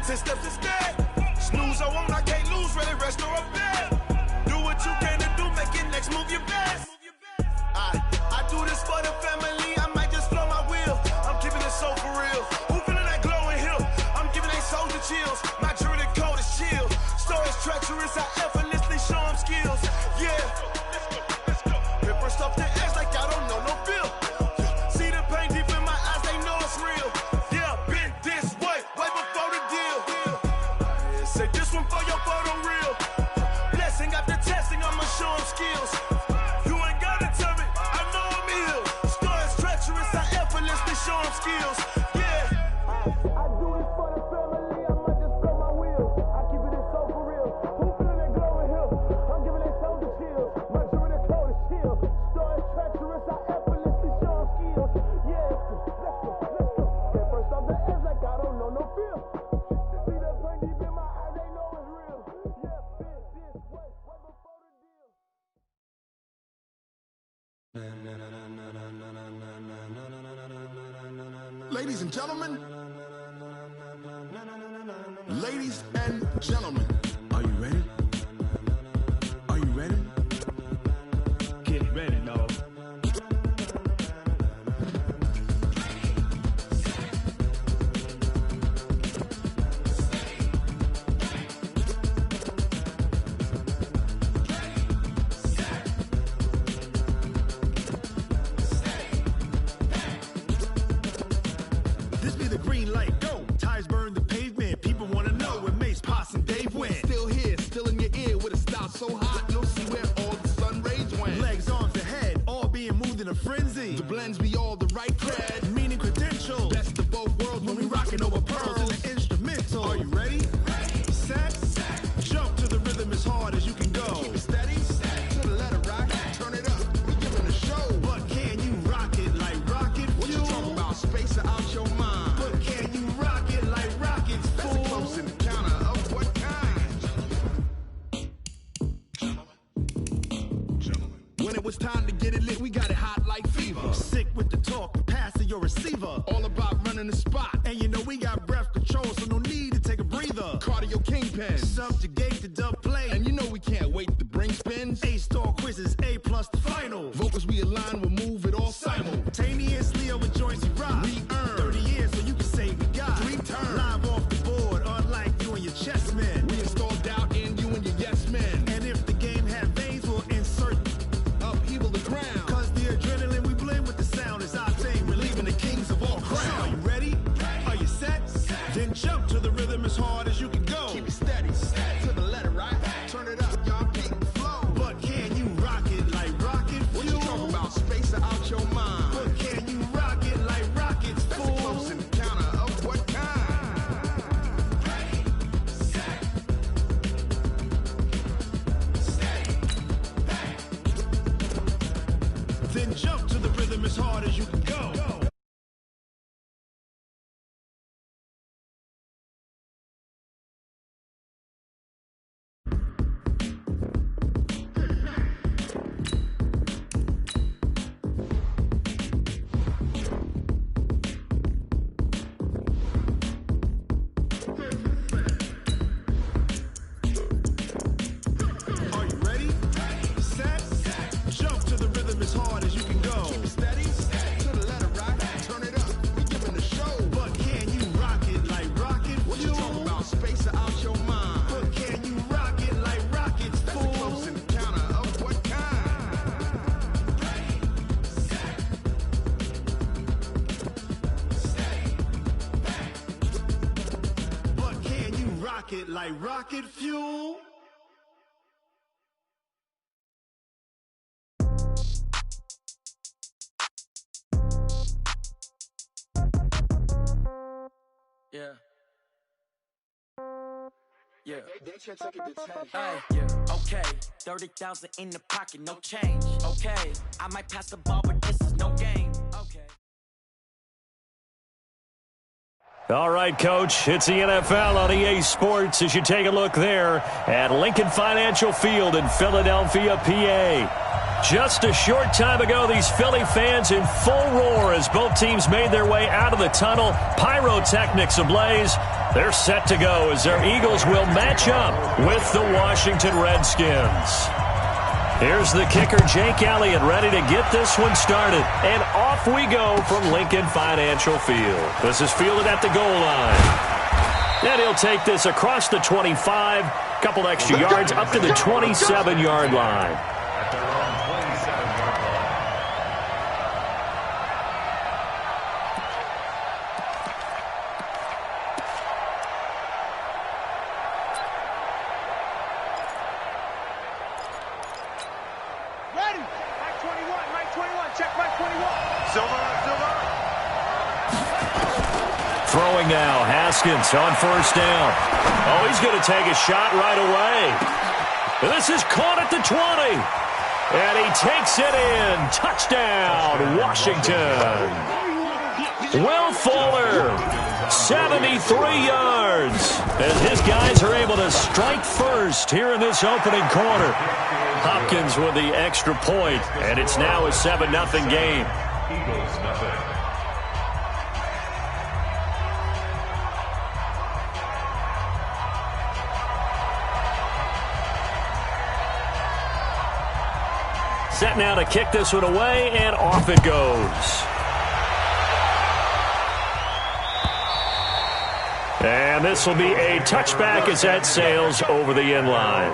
10 steps instead. Snooze, I won't, I can't lose, really rest or a bed. Do what you can to do, make your next move your best. I do this for the family, I might just flow my wheel. I'm keeping it so for real. Who feeling that glowing hill? I'm giving they soldier chills. My jewelry code is chill. Stories treacherous, I effortlessly show them skills. Yeah. Paper stuff the edge like I don't know no feel. See the pain deep in my eyes, they know it's real. Yeah, been this way before the deal. Say this one for your photo reel. Blessing after testing, I'ma show them skills. You ain't gotta tell me, I know I'm ill. Stories treacherous, I effortlessly show them skills. Yeah. I do this for the family, I might just blow my wheel. I keep it so for real. Who feeling that glowing hill? I'm giving they soldier chills. My jewelry code is chill. Stories treacherous, I effortlessly show them skills. Yeah. Let's go. Get first off the edge like I don't know no feel. See the pain deep in my eyes, they know it's real. Yeah, been this way before the deal. Ladies and gentlemen, ladies and gentlemen, are you ready? Are you ready? Get ready, dog. This be the green light, go. Tires burn the pavement. People wanna know where Mace, Poss, and Dave went. Still here, still in your ear with a style so hot, you'll see where all the sun rays went. Legs, arms, and head, all being moved in a frenzy. The blends be all the right cred. Meaning credentials. Best of both worlds When we rockin' over pearls in the instrumental. Are you ready? Set, jump to the rhythm as hard as you can go. Keep it steady, to the letter rock, turn it up, we giving a show. But can you rock it like rocket What you fuel? talking about, space out your mind? But can you rock it like rockets, That's a fool? close encounter of what kind? When it was time to get it lit, we got it hot like fever. Sick with the talk, pass to your receiver. All about running the spot. And you know we got breath control, so no need to take a breather. Cardio kingpin. Subjugate the dub play. And you know we can't wait to bring spins. A-star quizzes, A+ the final. Vocals we align, we'll move it all Simultaneously over joints we rock. We earn 30 years, so you can say we got 3 turns. live off the board, unlike you and your chess men. We install doubt in you and your yes men. And if the game had veins, we'll insert Upheaval the ground. Cause the adrenaline we blend with the sound is our thing, relieving the kings of all crowns. So are you ready? Are you set? Then jump to the rhythm as hard as you can go. Keep it steady, to the letter right. Turn it up, y'all keep the flow. But can you rock it like rocket fuel? What you talking about, space out your mind? But can you rock it like rockets, That's a fool? close encounter of what kind? Then jump to the rhythm as hard as you can go. Are you ready? Set, jump to the rhythm as hard as you can go. Keep it steady, to the letter right. Turn it up, we giving a show. But can you rock it like rocket What you fuel? talking about, space out your mind? But can you rock it like rockets, That's a fool? close encounter of what kind? But can you rock it like rocket fuel? Yeah. Yeah. Hey, Yeah. Okay. 30,000 in the pocket, no change. Okay. I might pass the ball, but this is no game. Okay. All right, Coach, it's the NFL on EA Sports as you take a look there at Lincoln Financial Field in Philadelphia, PA. Just a short time ago, these Philly fans in full roar as both teams made their way out of the tunnel. Pyrotechnics ablaze. They're set to go as their Eagles will match up with the Washington Redskins. Here's the kicker, Jake Elliott, ready to get this one started. And off we go from Lincoln Financial Field. This is fielded at the goal line. And he'll take this across the 25, couple extra yards up to the 27-yard line. Throwing now, Haskins on first down. Oh, he's going to take a shot right away. This is caught at the 20. And he takes it in. Touchdown, Washington. Will Fuller, 73 yards. As his guys are able to strike first here in this opening quarter. Hopkins with the extra point, and it's now a 7-0 game. Eagles nothing. Set now to kick this one away, and off it goes. And this will be a touchback as that sails over the end line.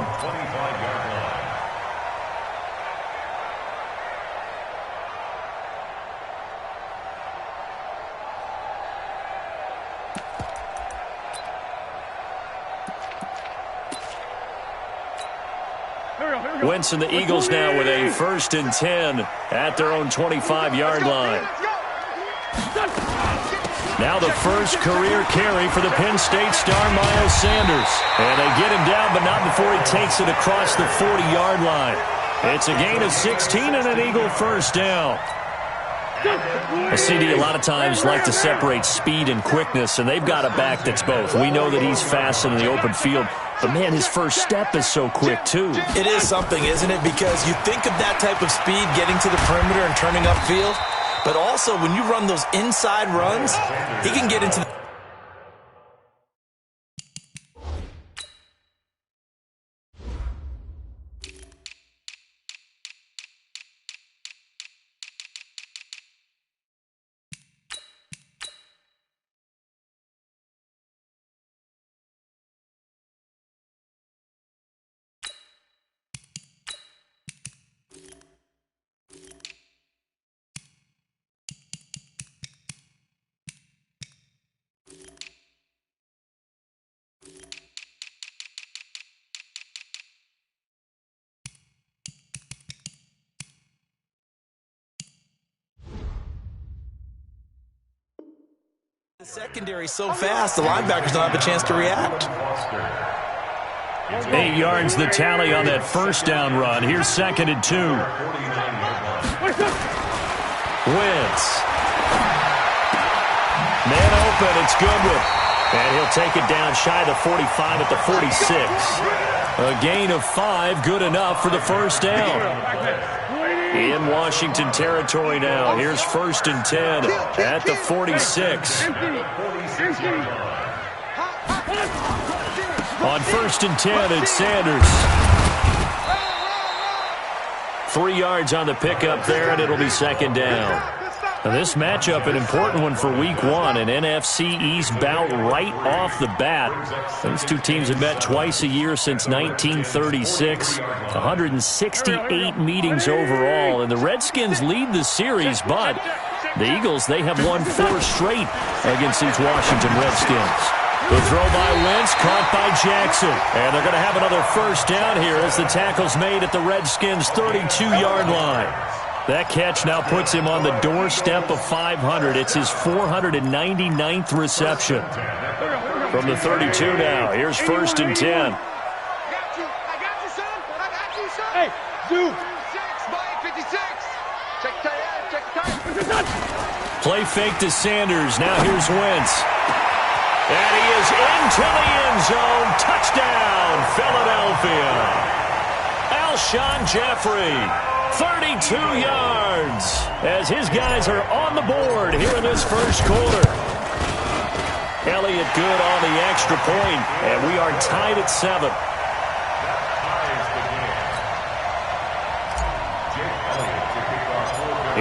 25-yard line. Wentz and the Eagles now with a 1st and 10 at their own 25-yard line. Now the first career carry for the Penn State star Miles Sanders. And they get him down, but not before he takes it across the 40-yard line. It's a gain of 16 and an Eagle first down. A CD a lot of times like to separate speed and quickness, and they've got a back that's both. We know that he's fast in the open field, but, man, his first step is so quick, too. It is something, isn't it? Because you think of that type of speed getting to the perimeter and turning upfield, but also when you run those inside runs, he can get into the secondary so fast, the linebackers don't have a chance to react. 8 yards the tally on that first down run. Here's 2nd and 2. Wentz. Man open, it's Goodwin. And he'll take it down shy of the 45 at the 46. A gain of 5, good enough for the first down. In Washington territory now. Here's 1st and 10 at the 46. On 1st and 10, it's Sanders. 3 yards on the pickup there, and it'll be 2nd down. Now this matchup, an important one for Week 1, an NFC East bout right off the bat. These two teams have met twice a year since 1936, 168 meetings overall, and the Redskins lead the series, but the Eagles, they have won 4 straight against these Washington Redskins. The throw by Wentz, caught by Jackson, and they're going to have another first down here as the tackle's made at the Redskins' 32-yard line. That catch now puts him on the doorstep of 500. It's his 499th reception. From the 32 now, here's 1st and 10. Hey, Zoo. 56. Check time. Play fake to Sanders. Now here's Wentz. And he is into the end zone. Touchdown, Philadelphia. Alshon Jeffrey, 32 yards, as his guys are on the board here in this first quarter. Elliott good on the extra point, and we are tied at 7.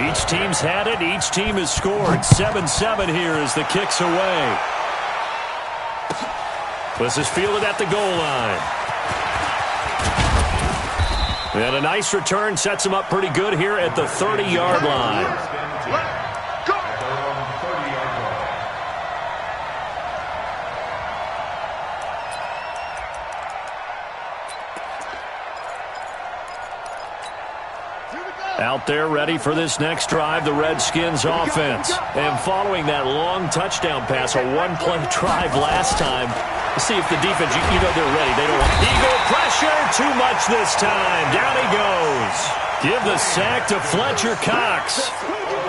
Each team's had it. Each team has scored. 7-7 here as the kick's away. This is fielded at the goal line. And a nice return sets him up pretty good here at the 30-yard line. Out there ready for this next drive, the Redskins offense. And following that long touchdown pass, a one-play drive last time, let's see if the defense, you know they're ready. They don't want Eagle pressure, too much this time. Down he goes. Give the sack to Fletcher Cox.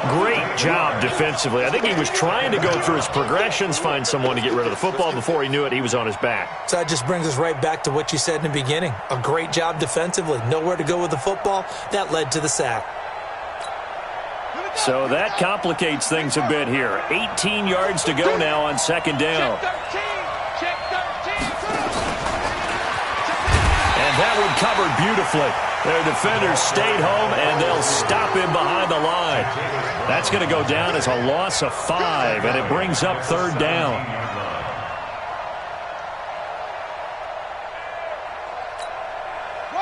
Great job defensively. I think he was trying to go through his progressions, find someone to get rid of the football. Before he knew it, he was on his back. So that just brings us right back to what you said in the beginning. A great job defensively. Nowhere to go with the football. That led to the sack. So that complicates things a bit here. 18 yards to go now on second down. And that one covered beautifully. Their defenders stayed home, and they'll stop him behind the line. That's going to go down as a loss of 5, and it brings up third down.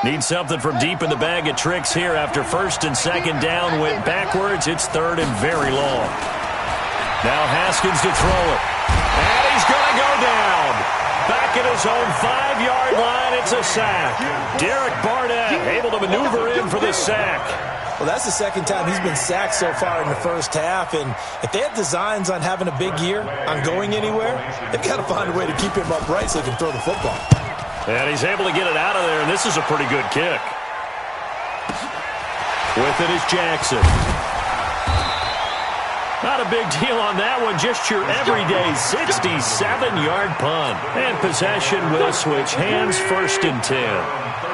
Need something from deep in the bag of tricks here after first and second down went backwards. It's third and very long. Now Haskins to throw it. And he's going to go down. Back at his own 5-yard line, it's a sack. Derek Barnett able to maneuver in for the sack. Well, that's the second time he's been sacked so far in the first half. And if they have designs on having a big year, on going anywhere, they've got to find a way to keep him upright so he can throw the football. And he's able to get it out of there, and this is a pretty good kick. With it is Jackson. Not a big deal on that one, just your everyday 67-yard punt. And possession will switch hands, first and 10.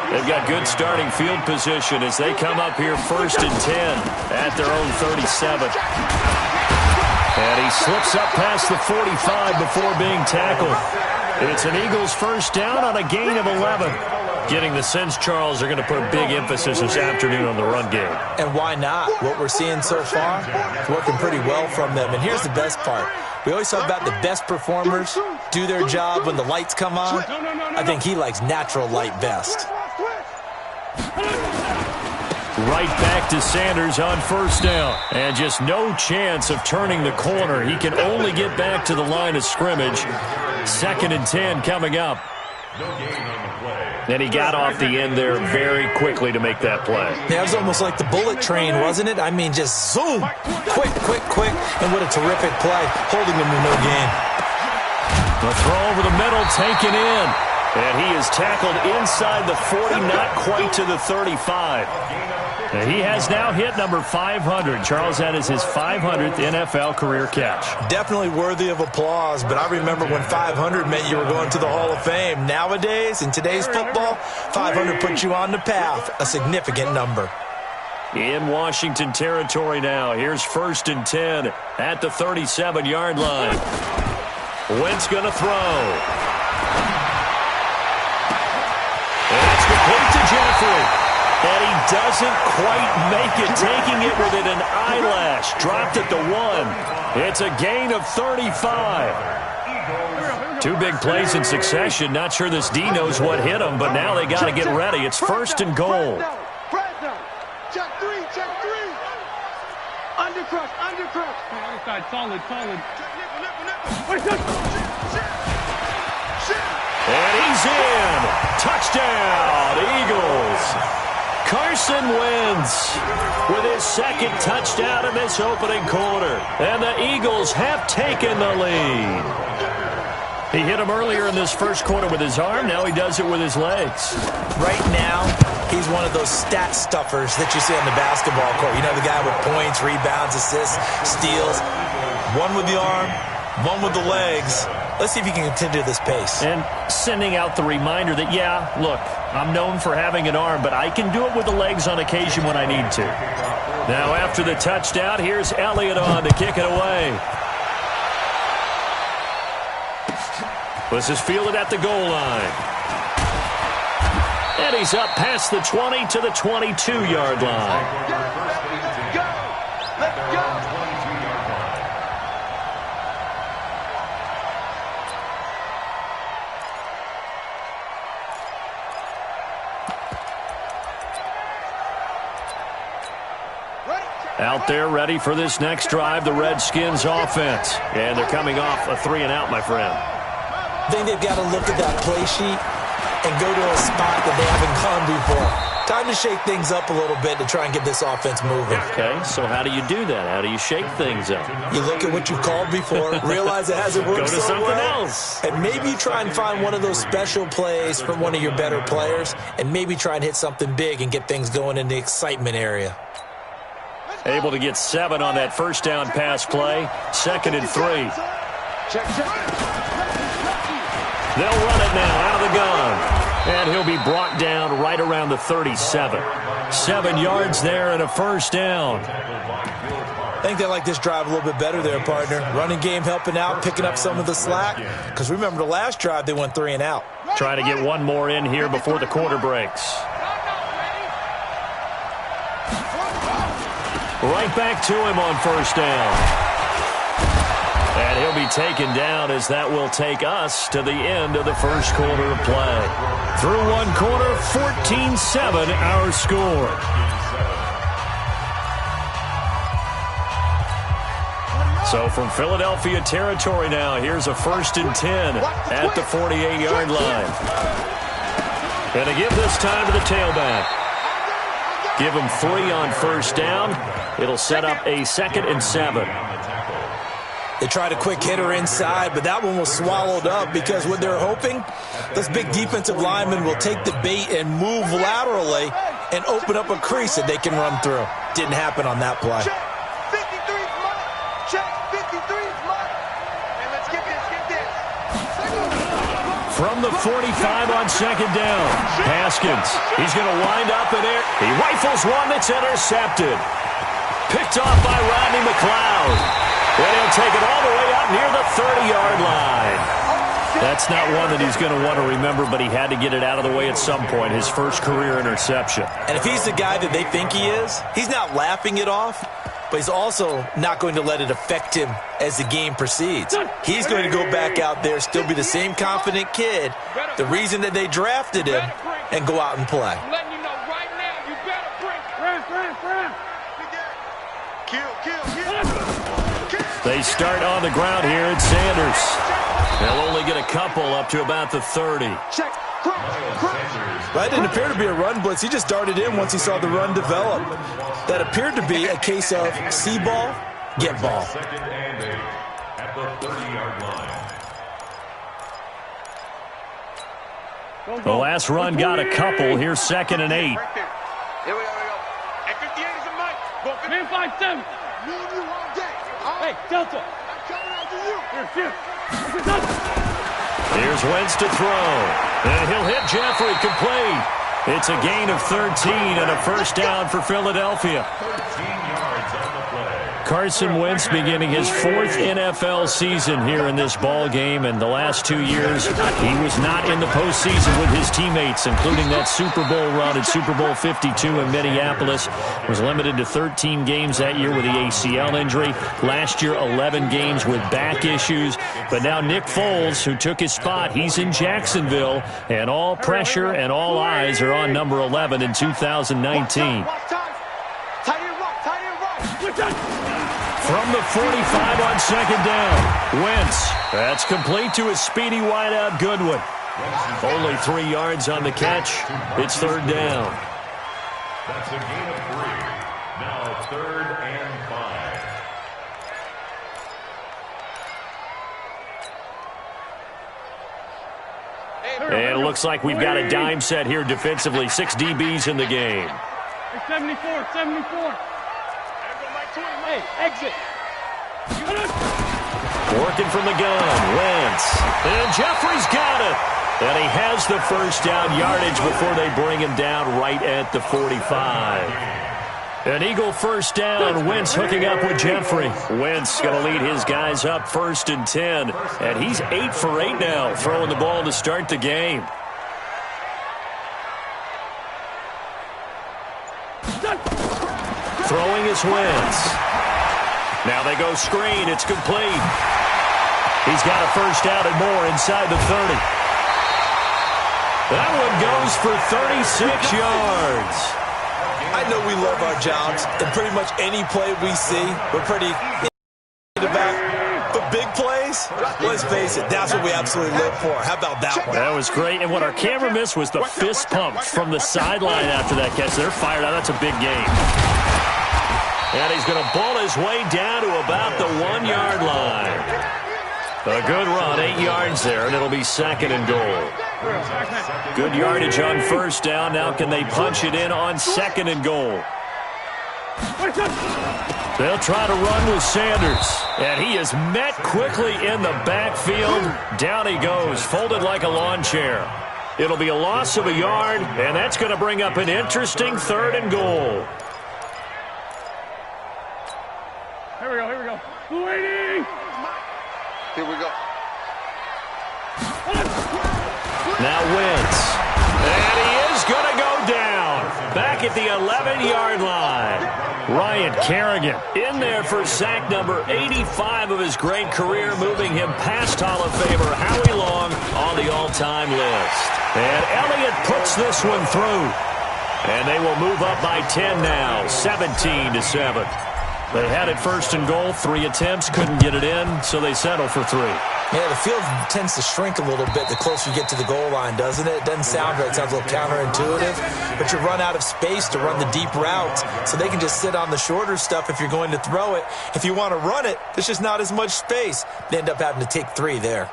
They've got good starting field position as they come up here first and 10 at their own 37. And he slips up past the 45 before being tackled. It's an Eagles first down on a gain of 11. Getting the sense, Charles, they're going to put a big emphasis this afternoon on the run game. And why not? What we're seeing so far is working pretty well from them. And here's the best part. We always talk about the best performers do their job when the lights come on. I think he likes natural light best. Right back to Sanders on first down. And just no chance of turning the corner. He can only get back to the line of scrimmage. Second and 10 coming up. And he got off the end there very quickly to make that play. Yeah, it was almost like the bullet train, wasn't it? I mean, just zoom. Quick, quick, quick. And what a terrific play, holding him to no gain. The throw over the middle, taken in. And he is tackled inside the 40, not quite to the 35. And he has now hit number 500. Charles, that is his 500th NFL career catch. Definitely worthy of applause, but I remember when 500 meant you were going to the Hall of Fame. Nowadays, in today's football, 500 puts you on the path, a significant number. In Washington territory now. Here's first and 10 at the 37-yard line. Wentz going to throw. And it's complete to Jeffrey. And he doesn't quite make it, taking it within an eyelash. Dropped at the 1. It's a gain of 35. 2 big plays in succession. Not sure this D knows what hit him, but now they got to get ready. It's first and goal. Check 3. Undercrush. Outside, solid. And he's in. Touchdown, Eagles. Carson Wentz with his second touchdown in this opening quarter. And the Eagles have taken the lead. He hit him earlier in this first quarter with his arm. Now he does it with his legs. Right now, he's one of those stat stuffers that you see on the basketball court. You know, the guy with points, rebounds, assists, steals. One with the arm, one with the legs. Let's see if he can continue this pace. And sending out the reminder that, yeah, look, I'm known for having an arm, but I can do it with the legs on occasion when I need to. Now after the touchdown, here's Elliott on to kick it away. This is fielded at the goal line. And he's up past the 20 to the 22-yard line. Let's go. Out there ready for this next drive, the Redskins offense. And they're coming off a 3-and-out, my friend. I think they've got to look at that play sheet and go to a spot that they haven't gone before. Time to shake things up a little bit to try and get this offense moving. Okay, so how do you do that? How do you shake things up? You look at what you've called before, realize it hasn't worked Go to so something well, else. and maybe you try and find one of those special plays from one of your better players, and maybe try and hit something big and get things going in the excitement area. Able to get 7 on that first down pass play. 2nd and 3. They'll run it now out of the gun. And he'll be brought down right around the 37. 7 yards there and a first down. I think they like this drive a little bit better there, partner. Running game helping out, picking up some of the slack. Because remember, the last drive, they went 3-and-out. Trying to get one more in here before the quarter breaks. Right back to him on first down. And he'll be taken down as that will take us to the end of the first quarter of play. Through one quarter, 14-7 our score. So from Philadelphia territory now, here's a 1st and 10 at the 48-yard line. And to give this time to the tailback. Give him 3 on first down. It'll set up a 2nd and 7. They tried a quick hitter inside, but that one was swallowed up because what they're hoping, this big defensive lineman will take the bait and move laterally and open up a crease that they can run through. Didn't happen on that play. Check 53's mark. Check 53's mark. And let's get this. From the 45 on 2nd down, Haskins. He's going to wind up in air. He rifles one that's intercepted. Picked off by Rodney McLeod. And he'll take it all the way out near the 30-yard line. That's not one that he's going to want to remember, but he had to get it out of the way at some point, his first career interception. And if he's the guy that they think he is, he's not laughing it off, but he's also not going to let it affect him as the game proceeds. He's going to go back out there, still be the same confident kid, the reason that they drafted him, and go out and play. I'm letting you know right now, you better bring. They start on the ground here at Sanders. They'll only get a couple up to about the 30. That didn't appear to be a run blitz. He just darted in once he saw the run develop. That appeared to be a case of see ball, get ball. 2nd and 8 at the 30-yard line. The last run got a couple. Here's 2nd and 8. Here we go. At 58 is a mic. Go 5-7. Me and you all day. Hey, Delta. I'm coming after you. Here's Wentz to throw. And he'll hit Jeffrey complete. It's a gain of 13 and a first down for Philadelphia. 13 yards on the play. Carson Wentz beginning his 4th NFL season here in this ball game, and the last 2 years he was not in the postseason with his teammates, including that Super Bowl run at Super Bowl 52 in Minneapolis. Was limited to 13 games that year with the ACL injury. Last year, 11 games with back issues. But now Nick Foles, who took his spot, he's in Jacksonville, and all pressure and all eyes are on number 11 in 2019. From the 45 on 2nd down, Wentz. That's complete to his speedy wideout Goodwin. Only 3 yards on the catch. It's 3rd down. That's a gain of 3. Now 3rd and 5. And it looks like we've got a dime set here defensively. 6 DBs in the game. 74. Hey, exit. Working from the gun, Wentz. And Jeffrey's got it. And he has the first down yardage before they bring him down right at the 45. An Eagle first down. Wentz hooking up with Jeffrey. Wentz going to lead his guys up 1st and 10. And he's 8 for 8 now, throwing the ball to start the game. Throwing is Wentz. Now they go screen. It's complete. He's got a first down and more inside the 30. That one goes for 36 yards. I know we love our jobs, and pretty much any play we see, we're pretty about. But big plays, let's face it, that's what we absolutely live for. How about that one? That was great, and what our camera missed was the fist pump from the sideline after that catch. They're fired out. That's a big game. And he's going to ball his way down to about the 1-yard line. A good run, 8 yards there, and it'll be 2nd and goal. Good yardage on first down. Now can they punch it in on 2nd and goal? They'll try to run with Sanders. And he is met quickly in the backfield. Down he goes, folded like a lawn chair. It'll be a loss of a yard, and that's going to bring up an interesting 3rd and goal. Here we go, here we go. Waiting! Here we go. Now Wentz. And he is going to go down. Back at the 11-yard line. Ryan Kerrigan in there for sack number 85 of his great career, moving him past Hall of Famer Howie Long on the all-time list. And Elliott puts this one through. And they will move up by 10 now, 17-7. They had it 1st and goal, 3 attempts, couldn't get it in, so they settle for 3. Yeah, the field tends to shrink a little bit the closer you get to the goal line, doesn't it? It doesn't sound right. It sounds a little counterintuitive. But you run out of space to run the deep routes, so they can just sit on the shorter stuff if you're going to throw it. If you want to run it, there's just not as much space. They end up having to take 3 there.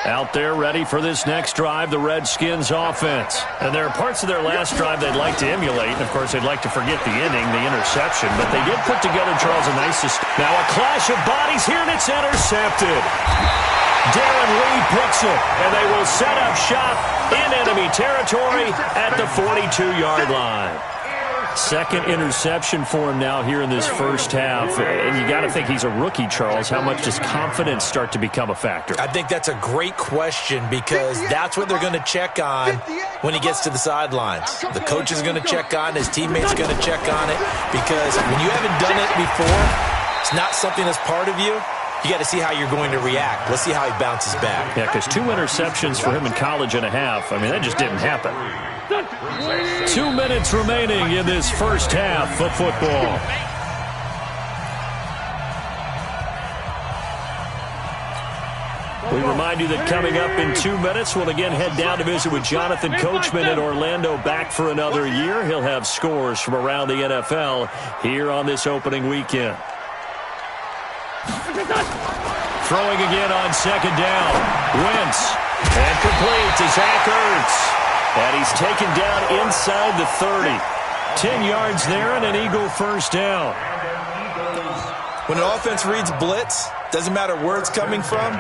Out there ready for this next drive, the Redskins offense. And there are parts of their last drive they'd like to emulate. And, of course, they'd like to forget the inning, the interception. But they did put together, Charles, a nice system. Now a clash of bodies here, and it's intercepted. Darren Lee picks it, and they will set up shop in enemy territory at the 42-yard line. 2nd interception for him now here in this first half. And you got to think he's a rookie, Charles. How much does confidence start to become a factor? I think that's a great question because that's what they're going to check on when he gets to the sidelines. The coach is going to check on, his teammates going to check on it, because when you haven't done it before, it's not something that's part of you. You got to see how you're going to react. Let's see how he bounces back. Yeah, because 2 interceptions for him in college and a half. I mean, that just didn't happen. 2 minutes remaining in this first half of football. We remind you that coming up in 2 minutes, we'll again head down to visit with Jonathan Coachman in Orlando, back for another year. He'll have scores from around the NFL here on this opening weekend. Throwing again on 2nd down. Wentz. And complete to Zach Ertz. And he's taken down inside the 30. 10 yards there and an Eagle first down. When an offense reads blitz, doesn't matter where it's coming from,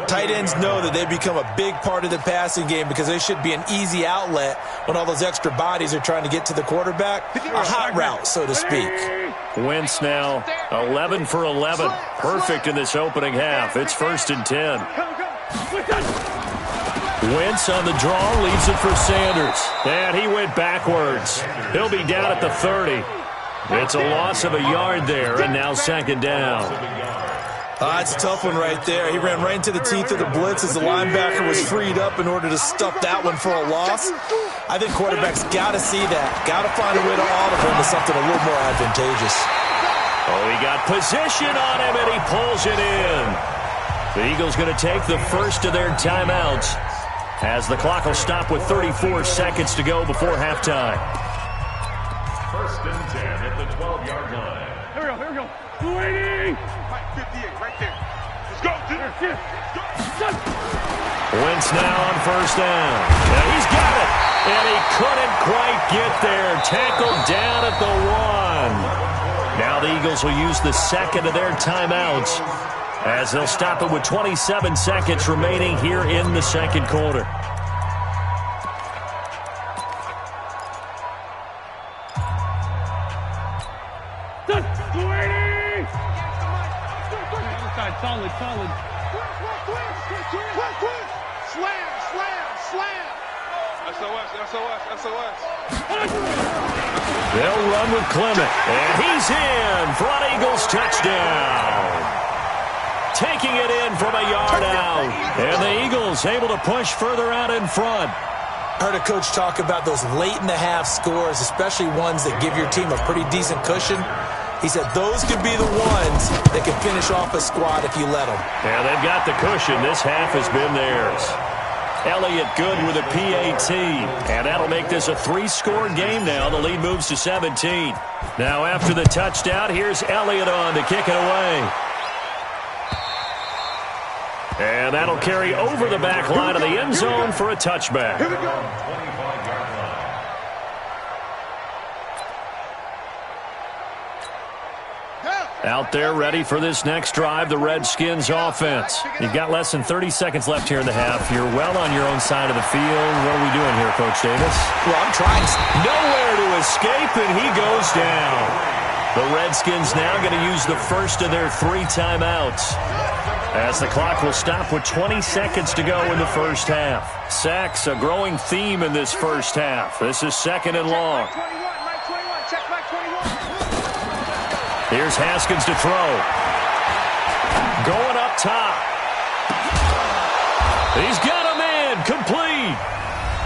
tight ends know that they become a big part of the passing game because they should be an easy outlet when all those extra bodies are trying to get to the quarterback. A hot route, so to speak. Wentz now 11 for 11. Perfect in this opening half. It's 1st and 10. Wentz on the draw, leaves it for Sanders. And he went backwards. He'll be down at the 30. It's a loss of a yard there, and now 2nd down. It's a tough one right there. He ran right into the teeth of the blitz as the linebacker was freed up in order to stuff that one for a loss. I think quarterbacks got to see that. Got to find a way to audible him to something a little more advantageous. Oh, he got position on him, and he pulls it in. The Eagles going to take the first of their timeouts as the clock will stop with 34 seconds to go before halftime. 1st and 10 at the 12-yard line. Here we go, here we go. Waiting! 58, right there. Let's go. Wentz now on 1st down. And he's got it. And he couldn't quite get there. tackled down at the 1. Now the Eagles will use the second of their timeouts as they'll stop it with 27 seconds remaining here in the second quarter. Solid. Slam. SOS. They'll run with Clement, and he's in. Front Eagles touchdown. Taking it in from a yard out. And the Eagles able to push further out in front. Heard a coach talk about those late-in-the-half scores, especially ones that give your team a pretty decent cushion. He said those could be the ones that can finish off a squad if you let them. Yeah, they've got the cushion. This half has been theirs. Elliott good with a PAT. And that'll make this a 3-score game now. The lead moves to 17. Now after the touchdown, here's Elliott on to kick it away. And that'll carry over the back line of the end zone for a touchback. Here we go. Out there ready for this next drive, the Redskins offense. You've got less than 30 seconds left here in the half. You're well on your own side of the field. What are we doing here, Coach Davis? Well, I'm trying. Nowhere to escape, and he goes down. The Redskins now going to use the first of their 3 timeouts, as the clock will stop with 20 seconds to go in the first half. Sacks, a growing theme in this first half. This is second and long. Here's Haskins to throw. Going up top. He's got him in. Complete.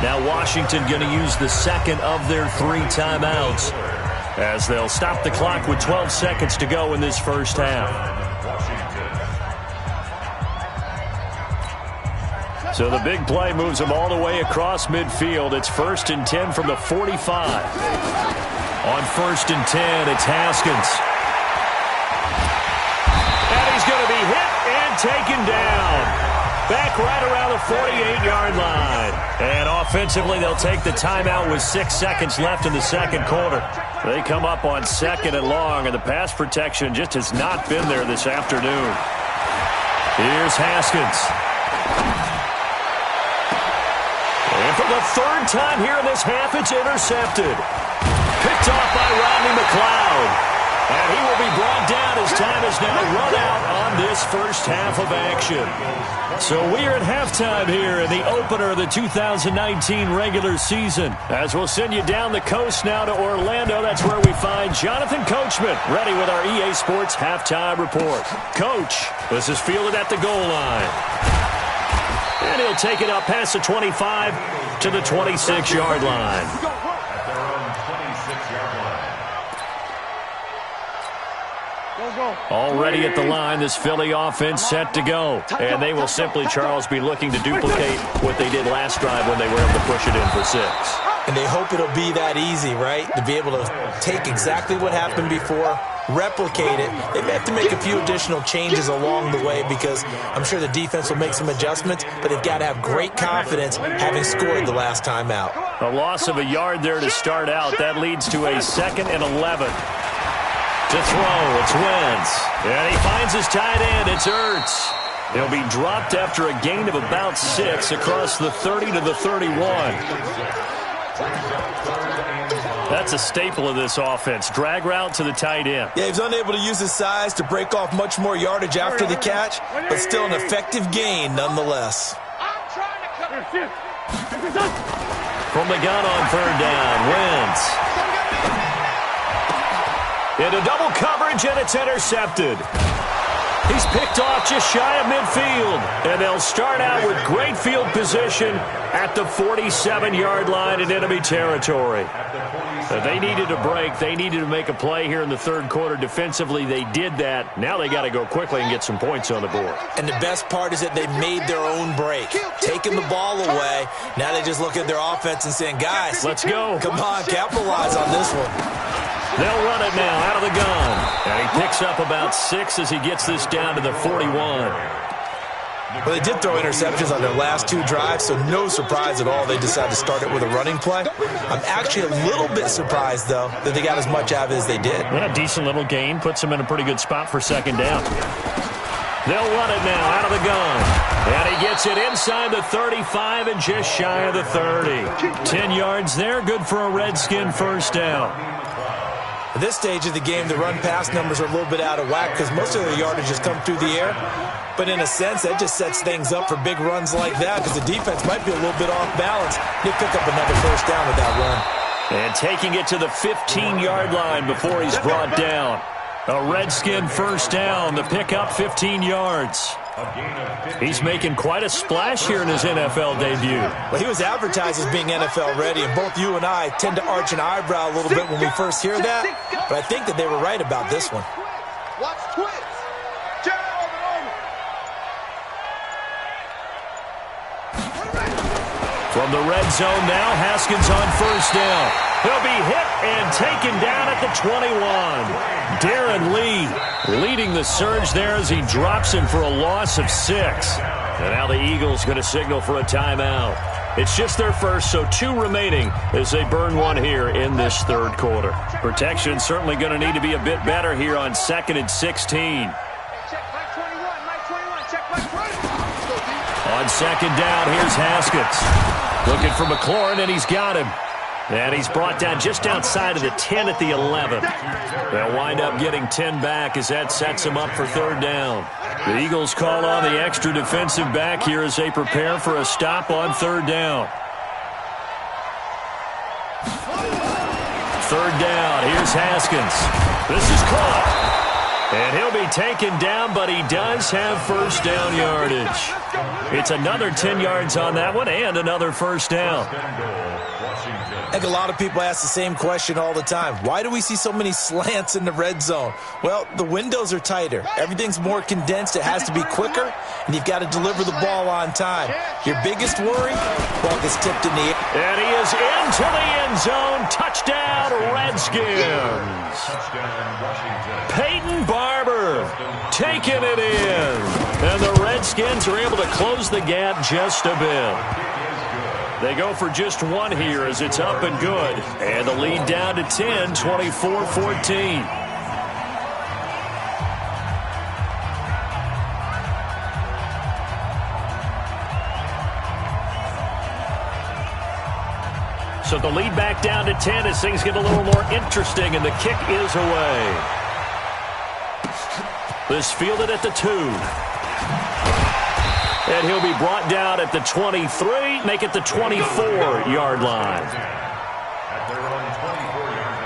Now Washington going to use the second of their 3 timeouts, as they'll stop the clock with 12 seconds to go in this first half. So the big play moves them all the way across midfield. It's 1st and 10 from the 45. On 1st and 10, it's Haskins. Going to be hit and taken down. Back right around the 48-yard line. And offensively, they'll take the timeout with 6 seconds left in the second quarter. They come up on 2nd and long, and the pass protection just has not been there this afternoon. Here's Haskins. And for the 3rd time here in this half, it's intercepted. Picked off by Rodney McLeod. And he will be brought down as time is now run out on this first half of action. So we are at halftime here in the opener of the 2019 regular season. As we'll send you down the coast now to Orlando, that's where we find Jonathan Coachman, ready with our EA Sports halftime report. Coach, this is fielded at the goal line. And he'll take it up past the 25 to the 26-yard line. Already at the line, this Philly offense set to go. And they will simply, Charles, be looking to duplicate what they did last drive when they were able to push it in for 6. And they hope it'll be that easy, right? To be able to take exactly what happened before, replicate it. They may have to make a few additional changes along the way, because I'm sure the defense will make some adjustments, but they've got to have great confidence having scored the last time out. A loss of a yard there to start out. That leads to a 2nd and 11. To throw, it's Wentz. And he finds his tight end, it's Ertz. He'll be dropped after a gain of about 6 across the 30 to the 31. That's a staple of this offense. Drag route to the tight end. Yeah, he's unable to use his size to break off much more yardage after the catch, but still an effective gain nonetheless. From the gun on 3rd down, Wentz. Into double coverage, and it's intercepted. He's picked off just shy of midfield. And they'll start out with great field position at the 47-yard line in enemy territory. They needed a break. They needed to make a play here in the 3rd quarter. Defensively, they did that. Now they got to go quickly and get some points on the board. And the best part is that they made their own break. Taking the ball away, now they just look at their offense and saying, guys, let's go. Come on, capitalize on this one. They'll run it now out of the gun. And he picks up about 6 as he gets this down to the 41. Well, they did throw interceptions on their last 2 drives, so no surprise at all they decided to start it with a running play. I'm actually a little bit surprised, though, that they got as much out of it as they did. Yeah, decent little gain. Puts them in a pretty good spot for second down. They'll run it now out of the gun. And he gets it inside the 35 and just shy of the 30. 10 yards there, good for a Redskin first down. At this stage of the game, the run-pass numbers are a little bit out of whack because most of their yardage has come through the air. But in a sense, that just sets things up for big runs like that because the defense might be a little bit off balance. They pick up another first down with that run. And taking it to the 15-yard line before he's brought down. A Redskin first down, the pickup 15 yards. He's making quite a splash here in his NFL debut. Well, he was advertised as being NFL ready, and both you and I tend to arch an eyebrow a little bit when we first hear that, but I think that they were right about this one. Watch twist. From the red zone now, Haskins on first down. He'll be hit and taken down at the 21. Darren Lee leading the surge there as he drops him for a loss of 6. And now the Eagles going to signal for a timeout. It's just their first, so 2 remaining as they burn one here in this third quarter. Protection certainly going to need to be a bit better here on 2nd and 16. On second down, here's Haskins. Looking for McLaurin, and he's got him. And he's brought down just outside of the 10 at the 11. They'll wind up getting 10 back as that sets him up for third down. The Eagles call on the extra defensive back here as they prepare for a stop on third down. Third down, here's Haskins. This is caught. And he'll be taken down, but he does have first down yardage. It's another 10 yards on that one and another first down. I think a lot of people ask the same question all the time. Why do we see so many slants in the red zone? Well, the windows are tighter. Everything's more condensed. It has to be quicker, and you've got to deliver the ball on time. Your biggest worry? Ball gets tipped in the air. And he is into the end zone. Touchdown, Redskins. Peyton Barber taking it in. And the Redskins are able to close the gap just a bit. They go for just one here as it's up and good. And the lead down to 10, 24-14. So the lead back down to 10 as things get a little more interesting, and the kick is away. This fielded at the 2. And he'll be brought down at the 23, make it the 24-yard line. At their own 24-yard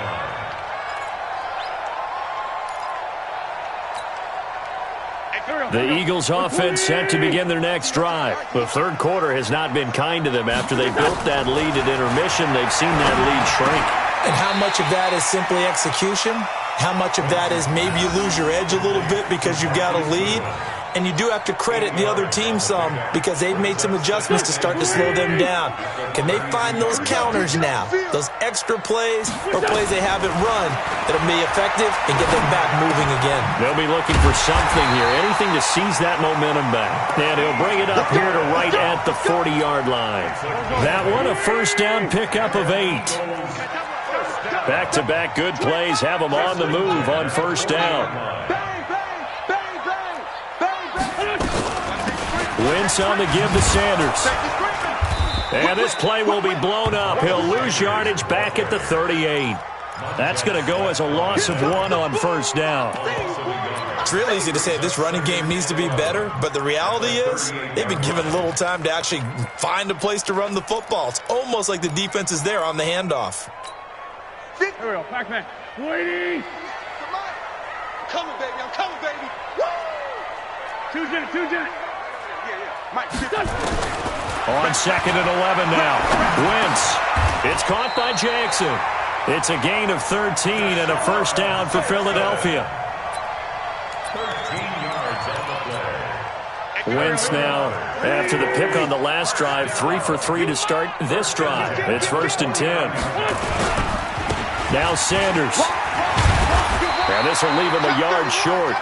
line. The Eagles offense set to begin their next drive. The third quarter has not been kind to them after they built that lead at intermission. They've seen that lead shrink. And how much of that is simply execution? How much of that is maybe you lose your edge a little bit because you've got a lead? And you do have to credit the other team some because they've made some adjustments to start to slow them down. Can they find those counters now, those extra plays or plays they haven't run that'll be effective and get them back moving again? They'll be looking for something here, anything to seize that momentum back. And he'll bring it up here to right at the 40-yard line. That one, a first down pickup of 8. Back-to-back good plays have them on the move on first down. Wentz on the give to Sanders. And this play will be blown up. He'll lose yardage back at the 38. That's going to go as a loss of 1 on first down. It's real easy to say this running game needs to be better, but the reality is they've been given little time to actually find a place to run the football. It's almost like the defense is there on the handoff. Here we go, Pac-Man. Waiting. Come on. I'm coming, baby. I'm coming, baby. Woo! Two Janet. Mike, On second and 11 now. Wentz. It's caught by Jackson. It's a gain of 13 and a first down for Philadelphia. 13 yards on the play. Wentz now, after the pick on the last drive, 3 for 3 to start this drive. It's first and 10. Now Sanders. And this will leave him a yard short.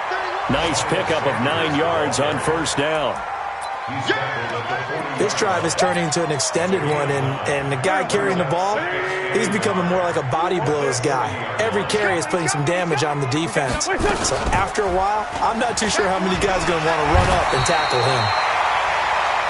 Nice pickup of 9 yards on first down. This drive is turning into an extended one, and the guy carrying the ball, he's becoming more like a body blows guy. Every carry is putting some damage on the defense. So after a while, I'm not too sure how many guys are going to want to run up and tackle him.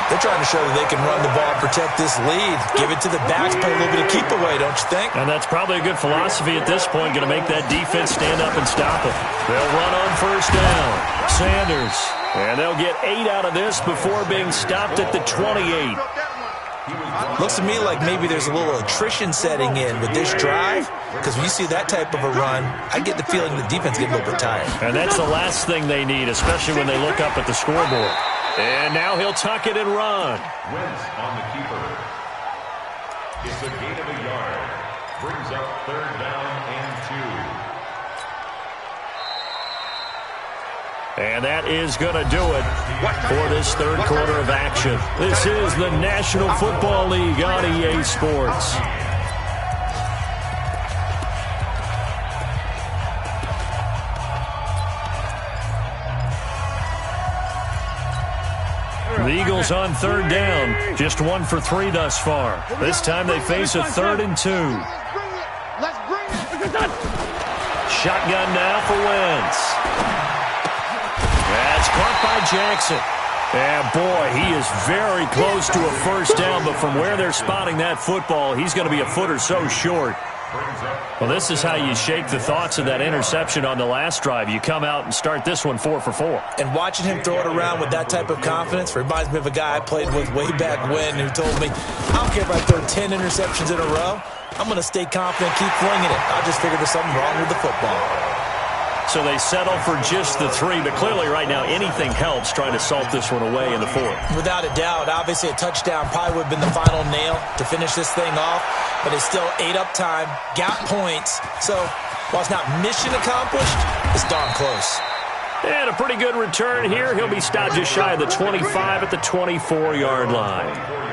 They're trying to show that they can run the ball and protect this lead. Give it to the backs, play a little bit of keep away, don't you think? And that's probably a good philosophy at this point, going to make that defense stand up and stop it. They'll run on first down. Sanders. And they'll get 8 out of this before being stopped at the 28. Looks to me like maybe there's a little attrition setting in with this drive, because when you see that type of a run, I get the feeling the defense gets a little bit tired. And that's the last thing they need, especially when they look up at the scoreboard. And now he'll tuck it and run. Wentz on the keeper. It's a gain of a yard. Brings up 3rd down and 2. And that is going to do it for this third quarter of action. This is the National Football League on EA Sports. The Eagles on 3rd down, just 1 for 3 thus far. This time they face a 3rd and 2. Shotgun now for Wentz. That's caught by Jackson. And boy, he is very close to a first down, but from where they're spotting that football, he's going to be a foot or so short. Well, this is how you shake the thoughts of that interception on the last drive. You come out and start this one 4 for 4. And watching him throw it around with that type of confidence reminds me of a guy I played with way back when who told me, I don't care if I throw 10 interceptions in a row. I'm going to stay confident, keep flinging it. I just figured there's something wrong with the football. So they settle for just the 3, but clearly right now anything helps trying to salt this one away in the 4th. Without a doubt, obviously a touchdown probably would have been the final nail to finish this thing off, but it's still ate up time, got points. So while it's not mission accomplished, it's darn close. And a pretty good return here. He'll be stopped just shy of the 25 at the 24-yard line.